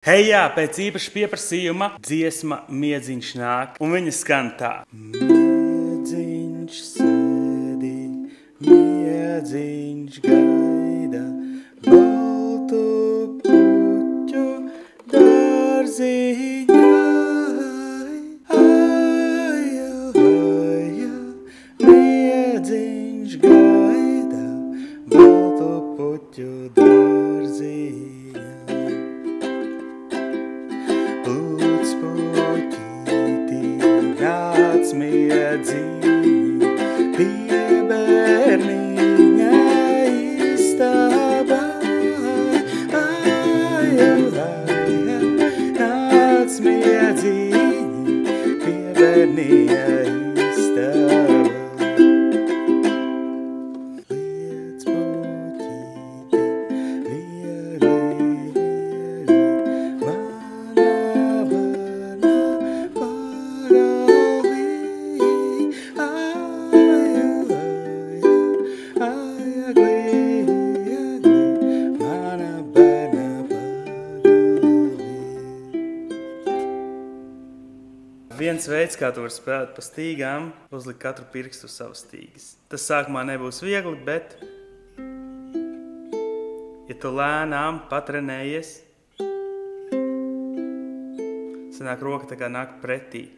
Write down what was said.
Hei, jā, pēc īpaša pieprasījuma dziesma Miedziņš nāk, un viņa skan tā. Miedziņš sēdi, miedziņš gaida, baltu puķu dārziņai. Aja, aja, miedziņš gaida, baltu puķu dārziņai. Lūdz puķīti, nāc miedziņi, pie bērniņa istabā. Aja, aja, nāc miedziņi, pie bērniņa istabā. Liec puķīti, viegli, Viens veids, kā tu vari spēlēt pa stīgām, uzlikt katru pirkstu uz savas stīgas. Tas sākumā nebūs viegli, bet, ja tu lēnām patrenējies, sanāk roka tā kā nāk pretī.